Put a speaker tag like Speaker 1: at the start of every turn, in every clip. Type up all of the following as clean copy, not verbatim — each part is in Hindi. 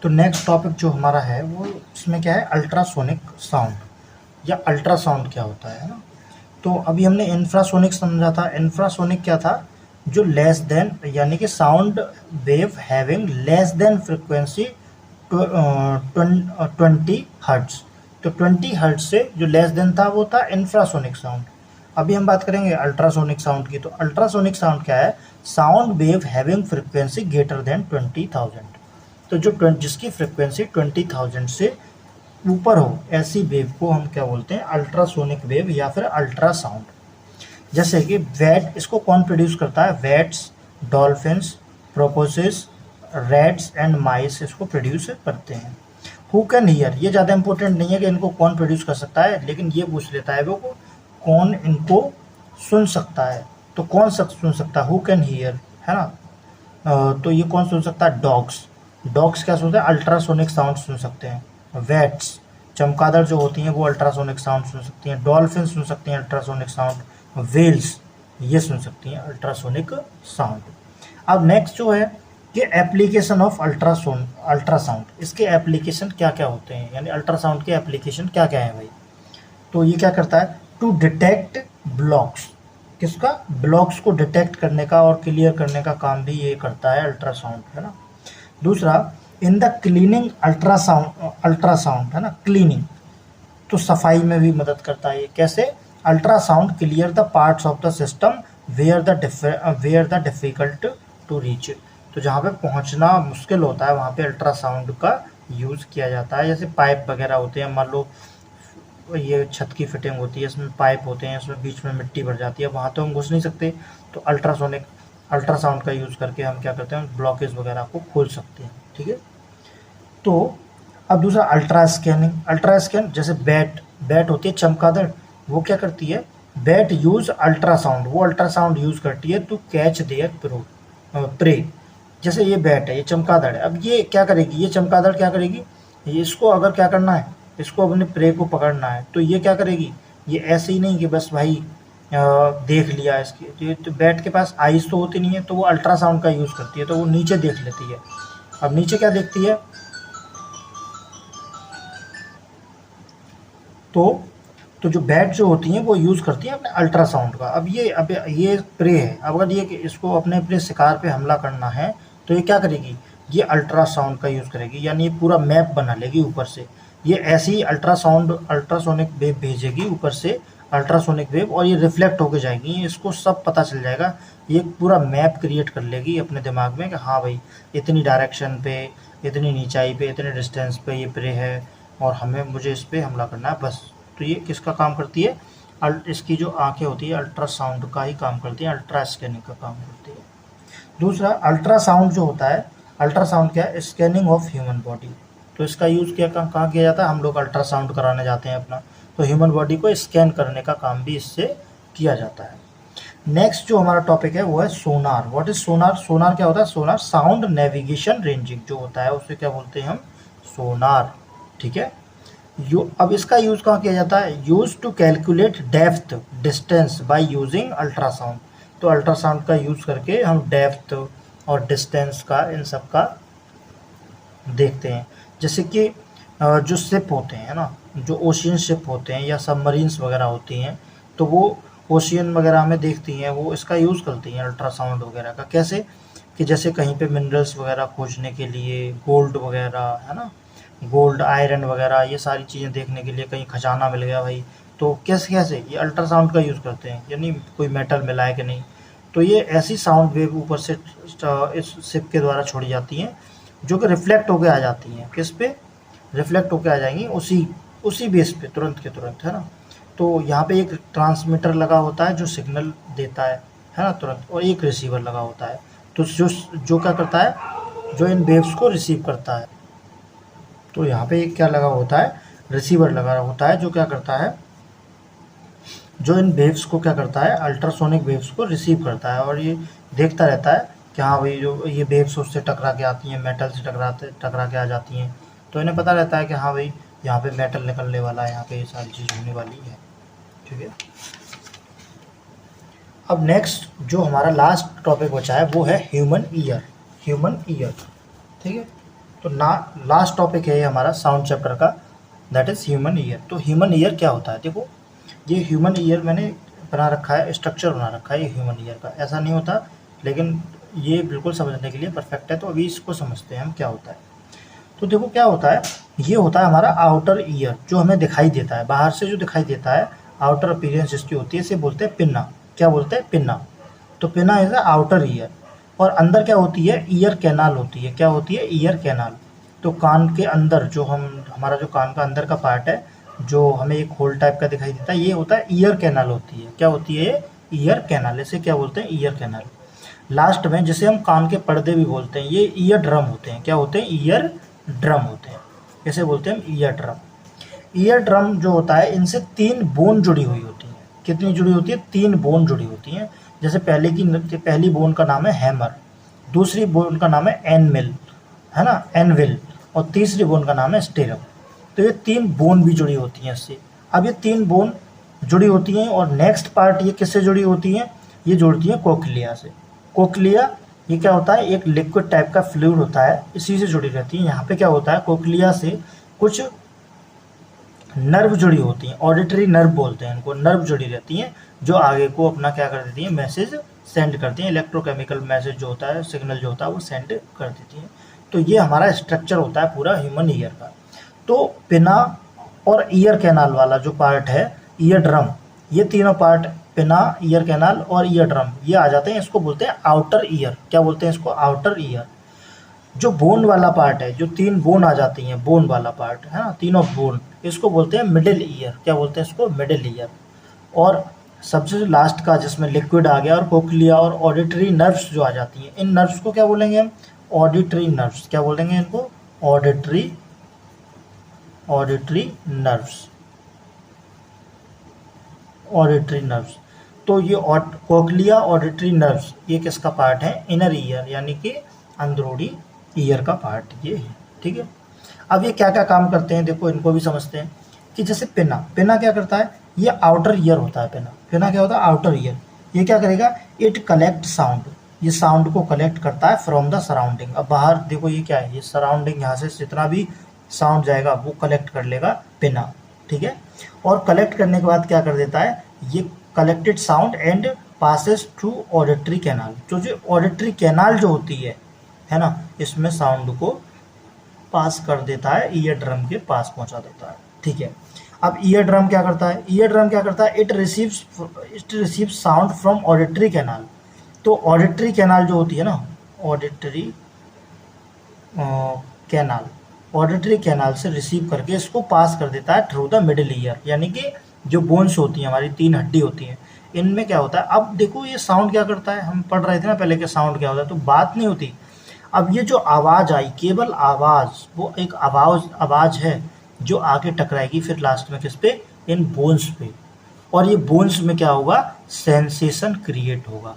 Speaker 1: तो नेक्स्ट टॉपिक जो हमारा है वो इसमें क्या है, अल्ट्रासोनिक साउंड या अल्ट्रासाउंड क्या होता है ना। तो अभी हमने इंफ्रासोनिक समझा था। इंफ्रासोनिक क्या था, जो लेस देन यानी कि sound wave having less than frequency 20 hertz. तो 20 हर्ट्ज से जो लेस देन था वो था इंफ्रासोनिक साउंड। अभी हम बात करेंगे अल्ट्रासोनिक साउंड की। तो अल्ट्रासोनिक साउंड क्या है, sound wave having frequency greater than 20,000। तो जो जिसकी फ्रिक्वेंसी 20,000 से ऊपर हो, ऐसी वेव को हम क्या बोलते हैं, अल्ट्रासोनिक वेव या फिर अल्ट्रासाउंड। जैसे कि वेट, इसको कौन प्रोड्यूस करता है, वेट्स, डॉल्फिन्स, प्रोपोसिस, रैट्स एंड माइस इसको प्रोड्यूस करते हैं। हु कैन हियर, ये ज़्यादा इंपॉर्टेंट नहीं है कि इनको कौन प्रोड्यूस कर सकता है, लेकिन ये पूछ लेता है वो को कौन इनको सुन सकता है। तो कौन सुन सकता है, हु कैन हियर, है ना। तो ये कौन सुन सकता है, डॉग्स। डॉग्स क्या सुनते हैं, अल्ट्रासोनिक साउंड सुन सकते हैं। वेट्स, चमगादड़ जो होती हैं वो अल्ट्रासोनिक साउंड सुन सकती हैं। डॉल्फिन सुन सकती हैं अल्ट्रासोनिक साउंड। वेल्स ये सुन सकती हैं अल्ट्रासोनिक साउंड। अब नेक्स्ट जो है कि एप्लीकेशन ऑफ अल्ट्रासाउंड, इसके एप्लीकेशन क्या क्या होते हैं, यानी अल्ट्रासाउंड के एप्लीकेशन क्या क्या है भाई। तो ये क्या करता है, टू डिटेक्ट ब्लॉक्स, किसका, ब्लॉक्स को डिटेक्ट करने का और क्लियर करने का काम भी ये करता है अल्ट्रासाउंड, है ना। दूसरा, इन द क्लीनिंग अल्ट्रासाउंड है ना, क्लीनिंग, तो सफाई में भी मदद करता है ये। कैसे, ultrasound clear the parts of the system where the difficult to reach. तो जहाँ पे पहुँचना मुश्किल होता है वहाँ पे अल्ट्रासाउंड का यूज़ किया जाता है। जैसे पाइप वगैरह होते हैं, मान लो ये छत की फिटिंग होती है, इसमें पाइप होते हैं, इसमें बीच में मिट्टी भर जाती है, वहाँ तो हम घुस नहीं सकते, तो अल्ट्रासाउंड का यूज़ करके हम क्या करते हैं, ब्लॉकेज वगैरह को खोल सकते हैं, ठीक है। तो अब दूसरा अल्ट्रा स्कैन, जैसे बैट होती है चमगादड़, वो क्या करती है, बैट यूज अल्ट्रासाउंड, वो अल्ट्रासाउंड यूज करती है टू कैच देयर प्रे। जैसे ये बैट है, ये चमगादड़ है, अब ये क्या करेगी, ये चमगादड़ क्या करेगी, इसको अगर क्या करना है, इसको अपने प्रे को पकड़ना है, तो ये क्या करेगी, ये ऐसे ही नहीं कि बस भाई देख लिया इसकी, तो बैट के पास आइज तो होती नहीं है, तो वो अल्ट्रासाउंड का यूज़ करती है, तो वो नीचे देख लेती है। अब नीचे क्या देखती है, तो जो बैट जो होती हैं वो यूज़ करती हैं अपने अल्ट्रासाउंड का। अब ये प्रे है, अब अगर ये इसको अपने शिकार पे हमला करना है तो ये क्या करेगी, ये अल्ट्रासाउंड का यूज़ करेगी, यानी ये पूरा मैप बना लेगी ऊपर से। ये ऐसे ही अल्ट्रासोनिक वेव भेजेगी ऊपर से, अल्ट्रासोनिक वेव, और ये रिफ्लेक्ट होके जाएगी, इसको सब पता चल जाएगा। ये पूरा मैप क्रिएट कर लेगी अपने दिमाग में कि हाँ भाई इतनी डायरेक्शन पे, इतनी नीचाई पे, इतने डिस्टेंस पे ये प्रे है और मुझे इस पर हमला करना है बस। तो ये किसका काम करती है, इसकी जो आंखें होती है अल्ट्रासाउंड का ही काम करती है, अल्ट्रा स्कैनिंग का काम करती है। दूसरा, अल्ट्रासाउंड जो होता है, अल्ट्रासाउंड क्या है, स्कैनिंग ऑफ ह्यूमन बॉडी। तो इसका यूज़ कहाँ किया जाता है, हम लोग अल्ट्रासाउंड कराने जाते हैं अपना, तो ह्यूमन बॉडी को स्कैन करने का काम भी इससे किया जाता है। नेक्स्ट जो हमारा टॉपिक है वो है सोनार। व्हाट इज सोनार, सोनार क्या होता है, सोनार साउंड नेविगेशन रेंजिंग जो होता है उसे क्या बोलते हैं हम, सोनार, ठीक है। अब इसका यूज़ कहाँ किया जाता है, use to calculate depth distance by using ultrasound. तो अल्ट्रासाउंड का यूज़ करके हम डेप्थ और डिस्टेंस का, इन सब का देखते हैं। जैसे कि जो शिप होते हैं ना, जो ओशियन शिप होते हैं या सबमरीन्स वगैरह होती हैं, तो वो ओशियन वगैरह में देखती हैं, वो इसका यूज़ करती हैं अल्ट्रासाउंड वगैरह का। कैसे कि जैसे कहीं पे मिनरल्स वगैरह खोजने के लिए, गोल्ड वगैरह, है ना, गोल्ड, आयरन वगैरह, ये सारी चीज़ें देखने के लिए, कहीं खजाना मिल गया भाई, तो कैसे ये अल्ट्रासाउंड का यूज़ करते हैं, यानी कोई मेटल मिला है कि नहीं। तो ये ऐसी साउंड वेव ऊपर से इस शिप के द्वारा छोड़ी जाती हैं जो कि रिफ्लेक्ट होकर आ जाती हैं, किस पे, रिफ्लेक्ट होकर आ जाएंगी उसी बेस पे तुरंत के तुरंत, है ना। तो यहाँ पे एक ट्रांसमीटर लगा होता है जो सिग्नल देता है ना तुरंत, और एक रिसीवर लगा होता है, तो जो क्या करता है, जो इन वेव्स को रिसीव करता है। तो यहाँ पे क्या लगा होता है, रिसीवर लगा होता है, जो क्या करता है, जो इन वेव्स को क्या करता है, अल्ट्रासोनिक वेव्स को रिसीव करता है, और ये देखता रहता है कि हाँ भाई जो ये वेव्स उससे टकरा के आती हैं, मेटल से टकरा के आ जाती हैं, तो इन्हें पता रहता है कि हाँ भाई यहाँ पे मेटल निकलने वाला है, यहाँ पे ये सारी चीज़ होने वाली है, ठीक है। अब नेक्स्ट जो हमारा लास्ट टॉपिक बचा है वो है ह्यूमन ईयर, ठीक है। तो ना लास्ट टॉपिक है ये हमारा साउंड चैप्टर का, दैट इज़ ह्यूमन ईयर। तो ह्यूमन ईयर क्या होता है, देखो ये ह्यूमन ईयर मैंने बना रखा है, स्ट्रक्चर बना रखा है ये ह्यूमन ईयर का, ऐसा नहीं होता, लेकिन ये बिल्कुल समझने के लिए परफेक्ट है। तो अभी इसको समझते हैं हम क्या होता है। तो देखो क्या होता है, ये होता है हमारा आउटर ईयर, जो हमें दिखाई देता है, बाहर से जो दिखाई देता है, आउटर अपीयरेंस जिसकी होती है, इसे बोलते हैं पिन्ना। क्या बोलते हैं, पिन्ना। तो pinna is the outer ear. और अंदर क्या होती है, ईयर कैनाल होती है। क्या होती है, ईयर कैनाल। तो कान के अंदर जो हमारा जो कान का अंदर का पार्ट है, जो हमें एक होल टाइप का दिखाई देता है, ये होता है ईयर कैनाल होती है। क्या होती है, ईयर कैनाल। इसे क्या बोलते हैं, ईयर कैनाल। लास्ट में जिसे हम कान के पर्दे भी बोलते हैं, ये ईयर ड्रम होते हैं। क्या होते हैं, ईयर ड्रम होते हैं। इसे बोलते हैं ईयर ड्रम। ईयर ड्रम जो होता है, इनसे 3 बोन जुड़ी हुई होती हैं। कितनी जुड़ी होती है, 3 बोन जुड़ी होती हैं। जैसे पहली बोन का नाम है हैमर, दूसरी बोन का नाम है एनमिल, है ना, एनविल, और तीसरी बोन का नाम है स्टेरम। तो ये 3 बोन भी जुड़ी होती हैं इससे। अब ये 3 बोन जुड़ी होती हैं, और नेक्स्ट पार्ट ये किससे जुड़ी होती हैं, ये जुड़ती हैं कोक्लिया से। कोक्लिया ये क्या होता है, एक लिक्विड टाइप का फ्लूइड होता है, इसी से जुड़ी रहती है। यहाँ पे क्या होता है, कोक्लिया से कुछ नर्व जुड़ी होती हैं, ऑडिटरी नर्व बोलते हैं इनको, नर्व जुड़ी रहती हैं, जो आगे को अपना क्या कर देती हैं, मैसेज सेंड करती हैं, इलेक्ट्रोकेमिकल मैसेज जो होता है, सिग्नल जो होता है वो सेंड कर देती हैं। तो ये हमारा स्ट्रक्चर होता है पूरा ह्यूमन ईयर का। तो पिना और ईयर कैनाल वाला जो पार्ट है, ईयर ड्रम, ये तीनों पार्ट, पिना, ईयर कैनाल और ईयर ड्रम, ये आ जाते हैं, इसको बोलते हैं आउटर ईयर। क्या बोलते हैं इसको, आउटर ईयर। जो बोन वाला पार्ट है, जो 3 बोन आ जाती हैं, बोन वाला पार्ट है ना, तीनों बोन, इसको बोलते हैं मिडिल ईयर। क्या बोलते हैं इसको, मिडिल ईयर। और सबसे जो लास्ट का जिसमें लिक्विड आ गया, और कोक्लिया और ऑडिटरी नर्व्स जो आ जाती हैं, इन नर्व्स को क्या बोलेंगे हम, ऑडिटरी नर्व्स। क्या बोलेंगे इनको, ऑडिटरी नर्व्स, ऑडिटरी नर्व्स। तो ये कोक्लिया, ऑडिटरी नर्व्स, ये किसका पार्ट है, इनर ईयर, यानी कि अंदरूनी ईयर का पार्ट ये है। ठीक है, अब ये क्या क्या काम करते हैं, देखो इनको भी समझते हैं। कि जैसे पिना, पिना क्या करता है, ये आउटर ईयर होता है। पिना, पिना क्या होता है, आउटर ईयर। ये क्या करेगा, इट कलेक्ट साउंड, ये साउंड को कलेक्ट करता है फ्रॉम द सराउंडिंग। अब बाहर देखो ये क्या है, ये सराउंडिंग, यहाँ से जितना भी साउंड जाएगा वो कलेक्ट कर लेगा पिना। ठीक है, और कलेक्ट करने के बाद क्या कर देता है, ये collected sound and passes through auditory canal. जो ऑडिटरी कैनाल जो होती है ना, इसमें साउंड को पास कर देता है, ईयर ड्रम के पास पहुंचा देता है। ठीक है, अब ईयर ड्रम क्या करता है, ईयर ड्रम क्या करता है, it receives sound from auditory canal. तो ऑडिटरी कैनाल जो होती है ना, ऑडिटरी कैनाल, ऑडिटरी कैनाल से रिसीव करके इसको पास कर देता है थ्रू द मिडिल ईयर। यानी कि जो बोन्स होती हैं, हमारी 3 हड्डी होती हैं, इनमें क्या होता है, अब देखो ये साउंड क्या करता है, हम पढ़ रहे थे ना पहले कि साउंड क्या होता है, तो बात नहीं होती। अब ये जो आवाज़ आई, केवल आवाज़, वो एक आवाज़ है जो आके टकराएगी फिर लास्ट में किस पे, इन बोन्स पे। और ये बोन्स में क्या होगा, सेंसेशन क्रिएट होगा।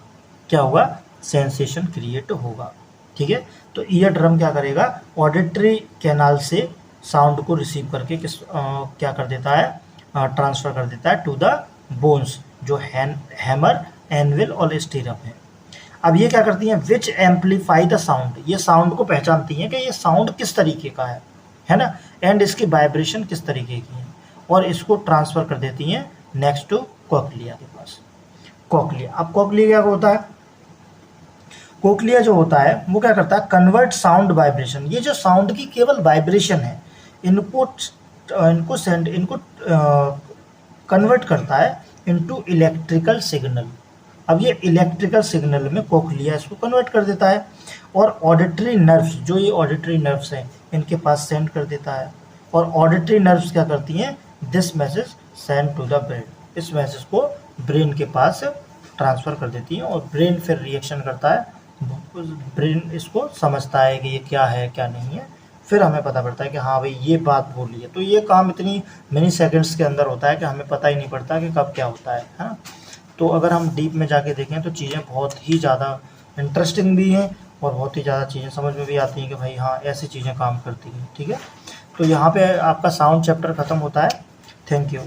Speaker 1: क्या होगा, सेंसेशन क्रिएट होगा। ठीक है, तो ईयर ड्रम क्या करेगा, ऑडिटरी कैनाल से साउंड को रिसीव करके क्या कर देता है, ट्रांसफ़र कर देता है टू द बोन्स, जो हैमर, एनविल और स्टीरम है। अब ये क्या करती हैं, विच एम्पलीफाई द साउंड, ये साउंड को पहचानती हैं कि ये साउंड किस तरीके का है ना, एंड इसकी वाइब्रेशन किस तरीके की है, और इसको ट्रांसफ़र कर देती हैं नेक्स्ट टू कोक्लिया के पास। कोक्लिया, अब कोक्लिया क्या होता है, कोक्लिया जो होता है वो क्या करता है, कन्वर्ट साउंड वाइब्रेशन, ये जो साउंड की केवल वाइब्रेशन है, इनको कन्वर्ट करता है इनटू इलेक्ट्रिकल सिग्नल। अब ये इलेक्ट्रिकल सिग्नल में कोक्लिया इसको कन्वर्ट कर देता है, और ऑडिटरी नर्व्स, जो ये ऑडिटरी नर्व्स हैं, इनके पास सेंड कर देता है। और ऑडिटरी नर्व्स क्या करती हैं, this message send to the brain, इस मैसेज को ब्रेन के पास ट्रांसफ़र कर देती हैं, और ब्रेन फिर रिएक्शन करता है, ब्रेन इसको समझता है कि ये क्या है क्या नहीं है, फिर हमें पता पड़ता है कि हाँ भाई ये बात बोली है। तो ये काम इतनी मिनी सेकंड्स के अंदर होता है कि हमें पता ही नहीं पड़ता कि कब क्या होता है ना। तो अगर हम डीप में जाके देखें तो चीज़ें बहुत ही ज़्यादा इंटरेस्टिंग भी हैं, और बहुत ही ज़्यादा चीज़ें समझ में भी आती हैं कि भाई हाँ ऐसी चीज़ें काम करती हैं। ठीक है, तो यहाँ पे आपका साउंड चैप्टर ख़त्म होता है। Thank you.